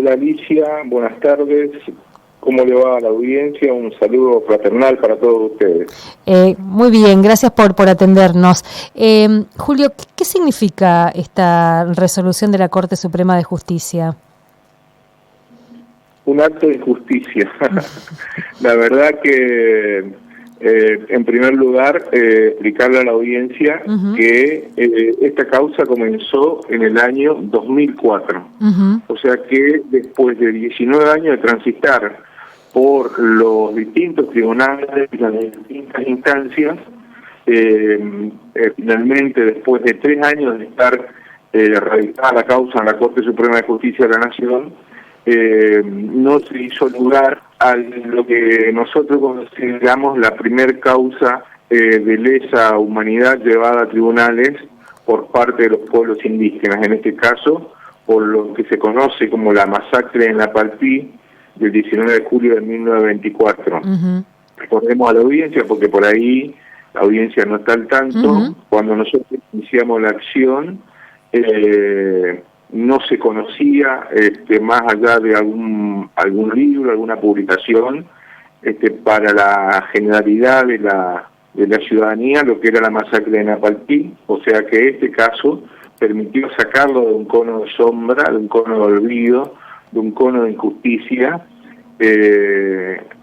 Hola Alicia, buenas tardes. ¿Cómo le va a la audiencia? Un saludo fraternal para todos ustedes. Muy bien, gracias por atendernos. Julio, ¿qué significa esta resolución de la Corte Suprema de Justicia? Un acto de justicia. La verdad que, en primer lugar, explicarle a la audiencia que esta causa comenzó en el año 2004. O sea que después de 19 años de transitar por los distintos tribunales y las distintas instancias, finalmente después de 3 años de estar radicada la causa en la Corte Suprema de Justicia de la Nación, no se hizo lugar a lo que nosotros consideramos la primer causa de lesa humanidad llevada a tribunales por parte de los pueblos indígenas, en este caso por lo que se conoce como la masacre en Napalpí del 19 de julio de 1924. Recordemos a la audiencia, porque por ahí la audiencia no está al tanto, cuando nosotros iniciamos la acción, no se conocía, más allá de algún libro, alguna publicación, para la generalidad de la ciudadanía, lo que era la masacre de Napalpí, o sea que este caso permitió sacarlo de un cono de sombra, de un cono de olvido, de un cono de injusticia,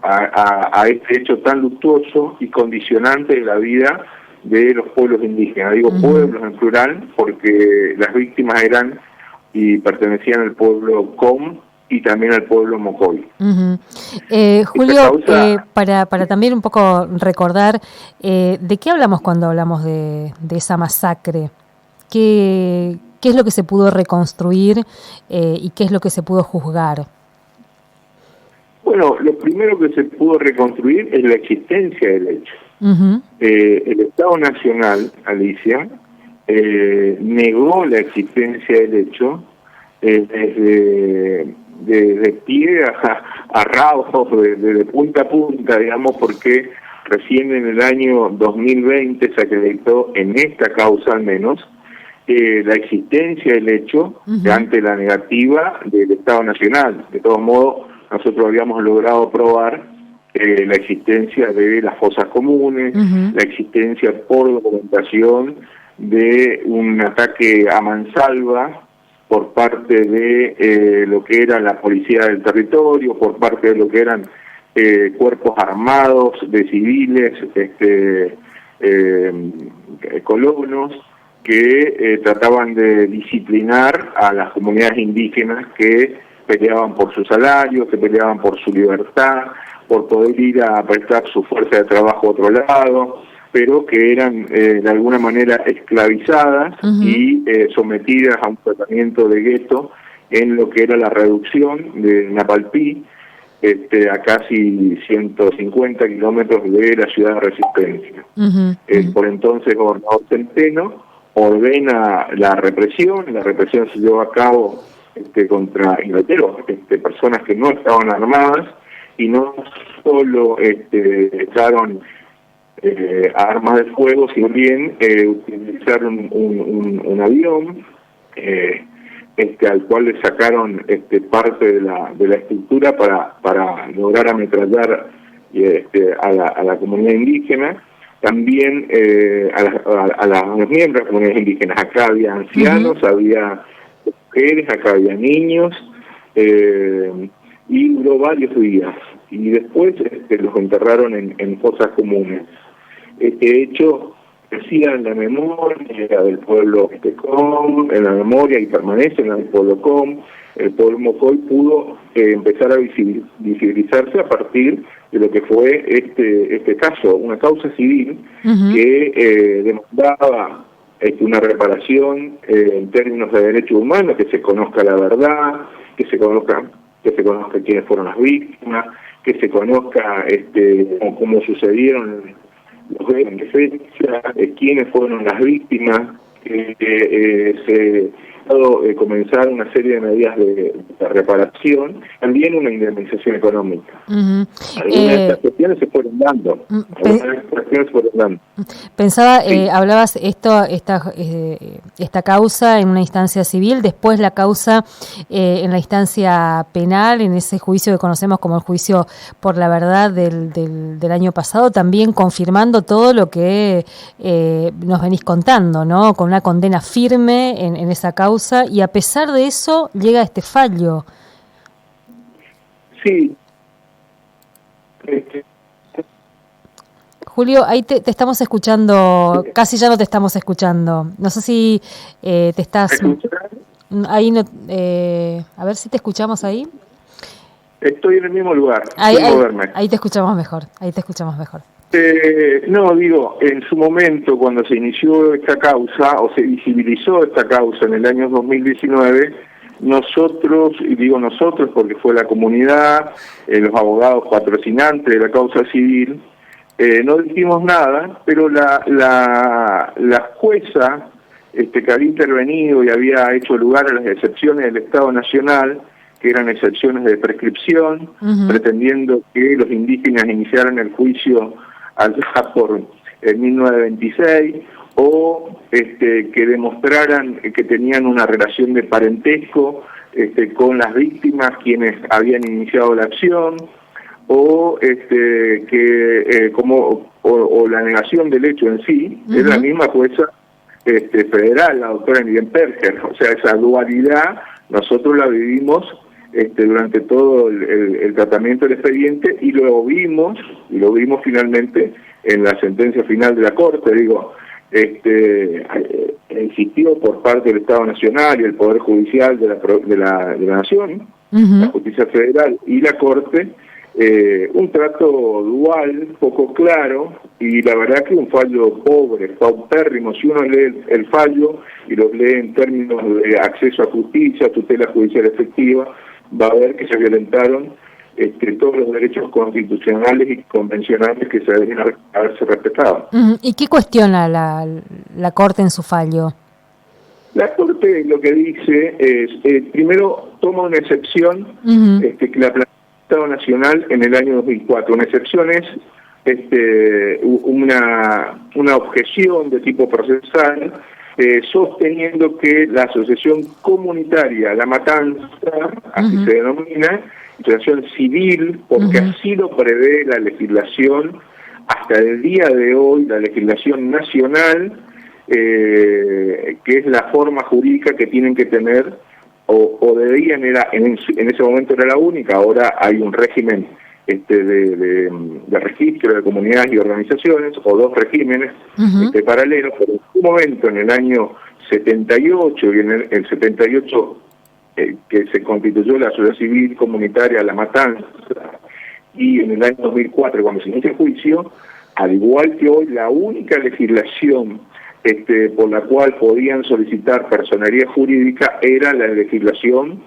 a este hecho tan luctuoso y condicionante de la vida de los pueblos indígenas. Digo pueblos en plural porque las víctimas eran y pertenecían al pueblo Com y también al pueblo Mocoy. Julio, para también un poco recordar, ¿de qué hablamos cuando hablamos de esa masacre? ¿Qué es lo que se pudo reconstruir y qué es lo que se pudo juzgar? Bueno, lo primero que se pudo reconstruir es la existencia del hecho. El Estado Nacional, Alicia, negó la existencia del hecho desde pie a rabo, de punta a punta, digamos, porque recién en el año 2020 se acreditó, en esta causa al menos, la existencia del hecho ante la negativa del Estado Nacional. De todos modos, nosotros habíamos logrado probar la existencia de las fosas comunes, la existencia por documentación de un ataque a mansalva por parte de lo que era la policía del territorio, por parte de lo que eran cuerpos armados de civiles, colonos, que trataban de disciplinar a las comunidades indígenas que peleaban por sus salarios, que peleaban por su libertad, por poder ir a prestar su fuerza de trabajo a otro lado, pero que eran de alguna manera esclavizadas y sometidas a un tratamiento de gueto en lo que era la reducción de Napalpí, a casi 150 kilómetros de la ciudad de Resistencia. Por entonces, gobernador Centeno ordena la represión se llevó a cabo contra personas que no estaban armadas, y no solo echaron armas de fuego, sino bien utilizaron un avión al cual le sacaron parte de la estructura para lograr ametrallar a la comunidad indígena. También a los miembros de las comunidades indígenas. Acá había ancianos, había mujeres, acá había niños, y duró varios días. Y después los enterraron en fosas comunes. Este hecho decía en la memoria del pueblo Com, en la memoria y permanece en el pueblo Com. El pueblo Mocoy pudo empezar a visibilizarse a partir de lo que fue este caso, una causa civil que demandaba una reparación en términos de derechos humanos, que se conozca la verdad, que se conozca quiénes fueron las víctimas, que se conozca cómo sucedieron los hechos de fecha, quiénes fueron las víctimas, que se comenzar una serie de medidas de reparación, también una indemnización económica. Algunas de estas cuestiones se fueron dando. Pensaba, hablabas esta causa en una instancia civil, después la causa en la instancia penal, en ese juicio que conocemos como el juicio por la verdad del año pasado, también confirmando todo lo que nos venís contando, ¿no? Con una condena firme en esa causa, y a pesar de eso llega este fallo. Sí. Julio, ahí te estamos escuchando, casi ya no te estamos escuchando. No sé si te estás... Ahí no, a ver si te escuchamos ahí. Estoy en el mismo lugar, ahí te escuchamos mejor, No, digo, en su momento, cuando se inició esta causa, o se visibilizó esta causa en el año 2019, nosotros, y digo nosotros porque fue la comunidad, los abogados patrocinantes de la causa civil, no dijimos nada, pero la jueza que había intervenido y había hecho lugar a las excepciones del Estado Nacional, que eran excepciones de prescripción, pretendiendo que los indígenas iniciaran el juicio allá por 1926, o que demostraran que tenían una relación de parentesco con las víctimas quienes habían iniciado la acción, o la negación del hecho en sí. Es la misma jueza federal, la doctora Miriam Perger. O sea, esa dualidad nosotros la vivimos durante todo el tratamiento del expediente, y lo vimos finalmente en la sentencia final de la Corte. Digo, existió por parte del Estado Nacional y el Poder Judicial de la Nación, la Justicia Federal y la Corte, un trato dual, poco claro, y la verdad que un fallo pobre, paupérrimo. Si uno lee el fallo y lo lee en términos de acceso a justicia, tutela judicial efectiva, va a ver que se violentaron todos los derechos constitucionales y convencionales que se deberían haberse respetado. ¿Y qué cuestiona la Corte en su fallo? La Corte lo que dice es, primero toma una excepción que la planteó el Estado Nacional en el año 2004. Una excepción es una objeción de tipo procesal, sosteniendo que la asociación comunitaria La Matanza, así se denomina, asociación civil, porque así lo prevé la legislación hasta el día de hoy, la legislación nacional, que es la forma jurídica que tienen que tener, o deberían, en ese momento era la única. Ahora hay un régimen de registro de comunidades y organizaciones, o dos regímenes paralelos, pero en su momento, en el año 78, y en el 78 que se constituyó la sociedad civil comunitaria La Matanza, y en el año 2004, cuando se inicia el juicio, al igual que hoy, la única legislación por la cual podían solicitar personería jurídica era la legislación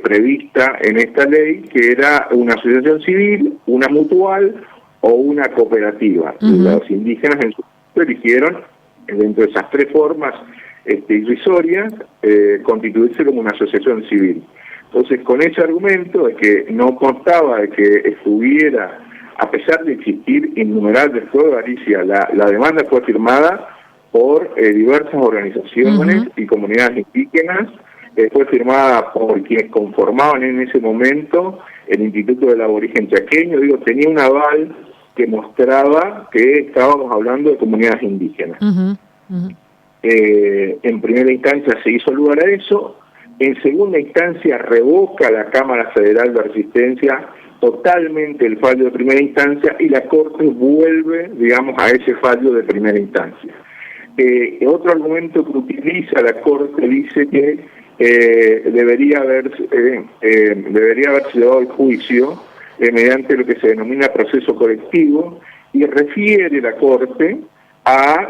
prevista en esta ley, que era una asociación civil, una mutual o una cooperativa. Los indígenas en su momento eligieron, dentro de esas tres formas irrisorias, constituirse como una asociación civil. Entonces, con ese argumento de que no constaba de que estuviera, a pesar de existir innumerables pruebas, Alicia, la demanda fue firmada por diversas organizaciones y comunidades indígenas, fue firmada por quienes conformaban en ese momento el Instituto del Aborigen Chaqueño. Digo, tenía un aval que mostraba que estábamos hablando de comunidades indígenas. En primera instancia se hizo lugar a eso. En segunda instancia revoca la Cámara Federal de Resistencia totalmente el fallo de primera instancia, y la Corte vuelve, digamos, a ese fallo de primera instancia. Otro argumento que utiliza la Corte dice que debería haberse llevado el juicio mediante lo que se denomina proceso colectivo, y refiere la Corte a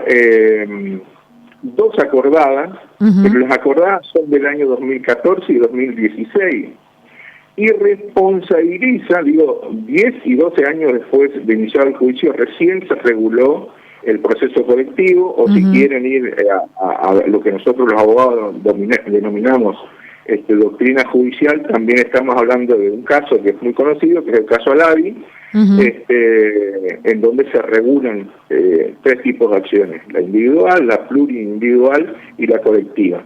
dos acordadas, pero las acordadas son del año 2014 y 2016, y responsabiliza, 10 y 12 años después de iniciar el juicio, recién se reguló el proceso colectivo, o si quieren ir a lo que nosotros los abogados denominamos doctrina judicial. También estamos hablando de un caso que es muy conocido, que es el caso Alavi, en donde se regulan 3 tipos de acciones: la individual, la plurindividual y la colectiva.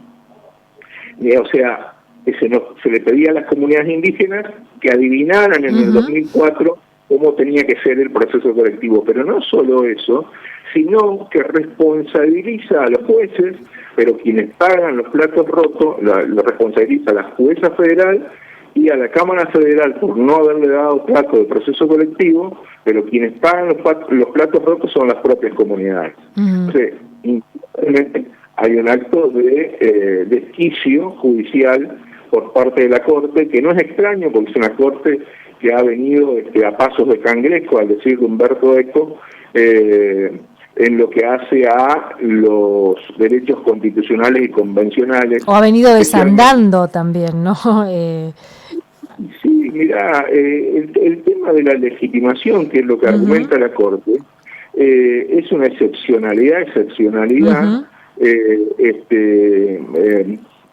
O sea, se le pedía a las comunidades indígenas que adivinaran en el 2004 cómo tenía que ser el proceso colectivo, pero no solo eso, sino que responsabiliza a los jueces, pero quienes pagan los platos rotos, lo responsabiliza a la jueza federal y a la Cámara Federal por no haberle dado trato de proceso colectivo, pero quienes pagan los platos rotos son las propias comunidades. Entonces, incluso hay un acto de desquicio judicial por parte de la Corte, que no es extraño porque es una Corte que ha venido a pasos de cangrejo, al decir de Humberto Eco, en lo que hace a los derechos constitucionales y convencionales. O ha venido desandando también, ¿no? Sí, mira, el tema de la legitimación, que es lo que argumenta la Corte, es una excepcionalidad,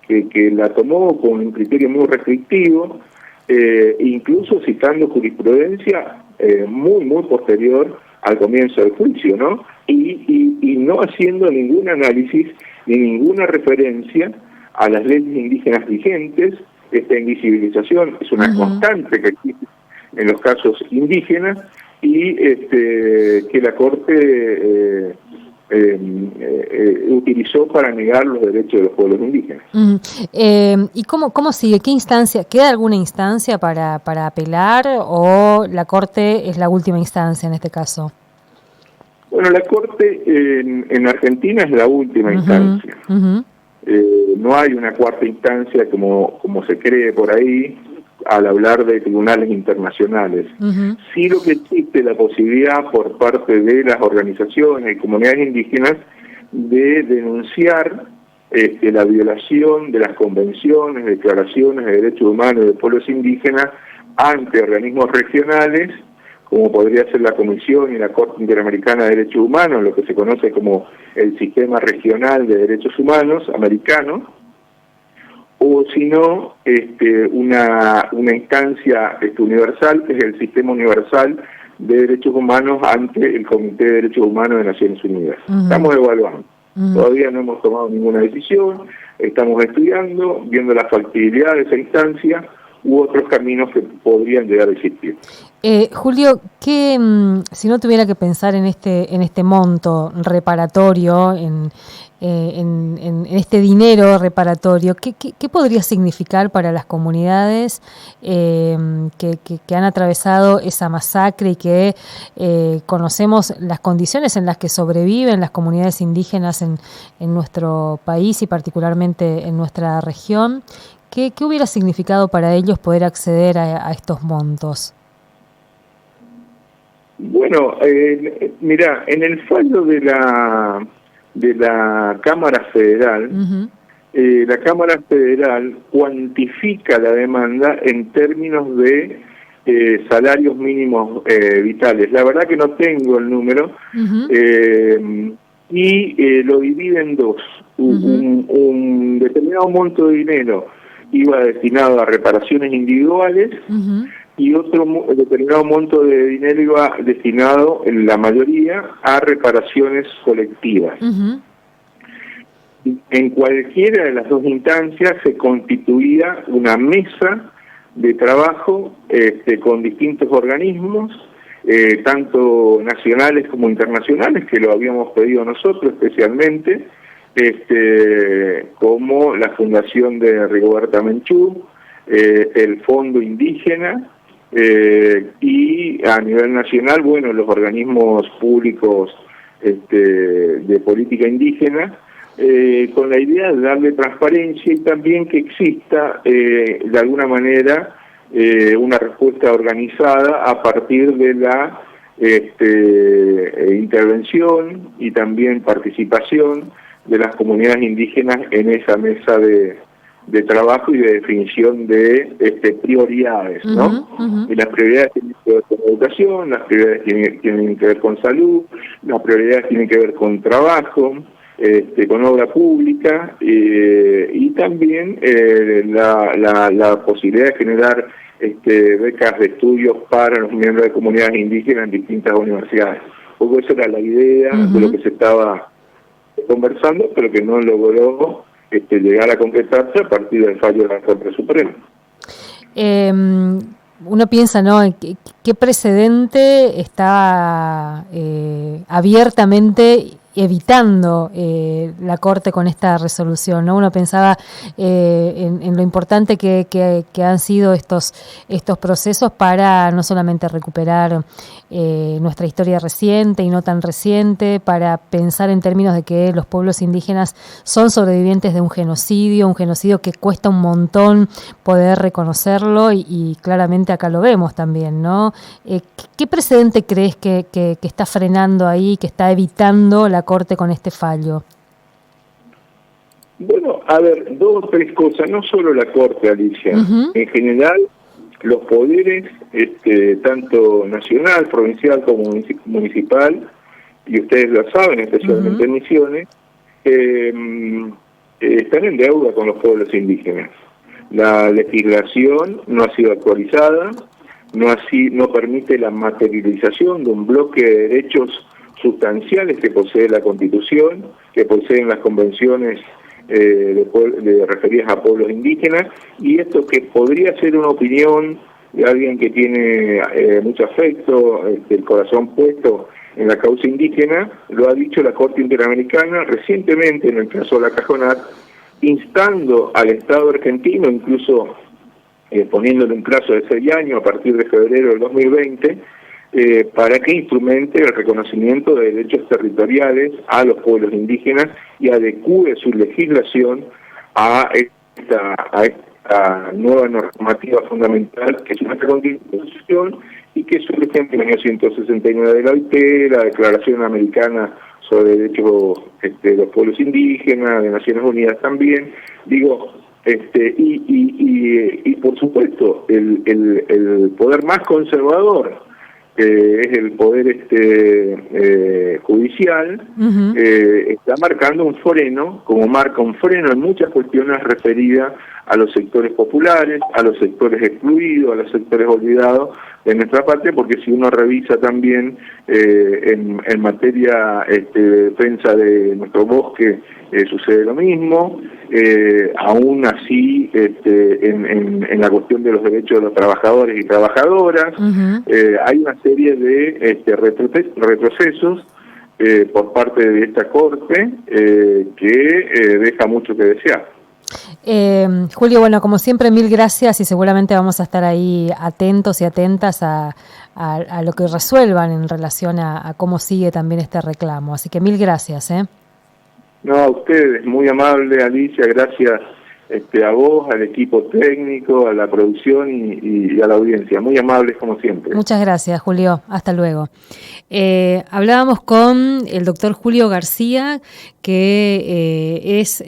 que la tomó con un criterio muy restrictivo, incluso citando jurisprudencia muy posterior al comienzo del juicio, ¿no? Y no haciendo ningún análisis ni ninguna referencia a las leyes indígenas vigentes. Esta invisibilización es una constante que existe en los casos indígenas, y que la Corte utilizó para negar los derechos de los pueblos indígenas. ¿Y cómo sigue? ¿Qué instancia? ¿Queda alguna instancia para apelar, o la Corte es la última instancia en este caso? Bueno, la Corte en Argentina es la última instancia. No hay una cuarta instancia como se cree por ahí al hablar de tribunales internacionales. Sí, lo que existe la posibilidad por parte de las organizaciones y comunidades indígenas de denunciar la violación de las convenciones, declaraciones de derechos humanos de pueblos indígenas ante organismos regionales, como podría ser la Comisión y la Corte Interamericana de Derechos Humanos, lo que se conoce como el Sistema Regional de Derechos Humanos americano, o si no, una instancia universal, que es el Sistema Universal de Derechos Humanos ante el Comité de Derechos Humanos de Naciones Unidas. Estamos evaluando. Todavía no hemos tomado ninguna decisión, estamos estudiando, viendo la factibilidad de esa instancia u otros caminos que podrían llegar a existir. Julio, si no tuviera que pensar en este monto reparatorio, en este dinero reparatorio, ¿qué podría significar para las comunidades que han atravesado esa masacre y que conocemos las condiciones en las que sobreviven las comunidades indígenas en nuestro país y particularmente en nuestra región? ¿Qué hubiera significado para ellos poder acceder a estos montos? Bueno, mira, en el fallo de la Cámara Federal, la Cámara Federal cuantifica la demanda en términos de salarios mínimos vitales. La verdad que no tengo el número, y lo divide en dos. Un determinado monto de dinero iba destinado a reparaciones individuales, y otro determinado monto de dinero iba destinado, en la mayoría, a reparaciones colectivas. En cualquiera de las dos instancias se constituía una mesa de trabajo con distintos organismos, tanto nacionales como internacionales, que lo habíamos pedido nosotros especialmente, como la Fundación de Rigoberta Menchú, el Fondo Indígena, y a nivel nacional, bueno, los organismos públicos de política indígena, con la idea de darle transparencia y también que exista de alguna manera una respuesta organizada a partir de la intervención y también participación de las comunidades indígenas en esa mesa de de trabajo y de definición de prioridades, ¿no? Y las prioridades tienen que ver con educación, las prioridades tienen que ver con salud, las prioridades tienen que ver con trabajo, con obra pública, y también la posibilidad de generar becas de estudios para los miembros de comunidades indígenas en distintas universidades. Porque esa era la idea de lo que se estaba conversando, pero que no logró llegar a concretarse a partir del fallo de la Corte Suprema. Uno piensa, ¿no?, qué precedente está abiertamente evitando la Corte con esta resolución, ¿no? Uno pensaba en lo importante que han sido estos procesos para no solamente recuperar nuestra historia reciente y no tan reciente, para pensar en términos de que los pueblos indígenas son sobrevivientes de un genocidio que cuesta un montón poder reconocerlo y claramente acá lo vemos también, ¿no? ¿Qué precedente crees que está frenando ahí, que está evitando la Corte con este fallo? Bueno, a ver, 2 o 3 cosas, no solo la Corte, Alicia, en general los poderes, tanto nacional, provincial como municipal, y ustedes lo saben, especialmente en Misiones, están en deuda con los pueblos indígenas. La legislación no ha sido actualizada, no permite la materialización de un bloque de derechos sustanciales que posee la Constitución, que poseen las convenciones referidas a pueblos indígenas, y esto que podría ser una opinión de alguien que tiene mucho afecto, el corazón puesto en la causa indígena, lo ha dicho la Corte Interamericana recientemente en el caso de la Cajonat, instando al Estado argentino, incluso poniéndole un plazo de 6 años a partir de febrero del 2020, para que instrumente el reconocimiento de derechos territoriales a los pueblos indígenas y adecúe su legislación a esta nueva normativa fundamental que es nuestra Constitución y que surge en el año 169 de la OIT, la Declaración Americana sobre Derechos de los Pueblos Indígenas, de Naciones Unidas también, digo, y por supuesto el poder más conservador, que es el poder judicial, está marcando un freno, como marca un freno en muchas cuestiones referidas a los sectores populares, a los sectores excluidos, a los sectores olvidados de nuestra parte, porque si uno revisa también en materia de defensa de nuestro bosque, sucede lo mismo, aún así en la cuestión de los derechos de los trabajadores y trabajadoras, hay una serie de retrocesos por parte de esta Corte que deja mucho que desear. Julio, bueno, como siempre, mil gracias y seguramente vamos a estar ahí atentos y atentas a lo que resuelvan en relación a cómo sigue también este reclamo. Así que mil gracias. No, a ustedes, muy amable, Alicia, gracias a vos, al equipo técnico, a la producción y a la audiencia. Muy amables como siempre. Muchas gracias, Julio. Hasta luego. Hablábamos con el doctor Julio García, que es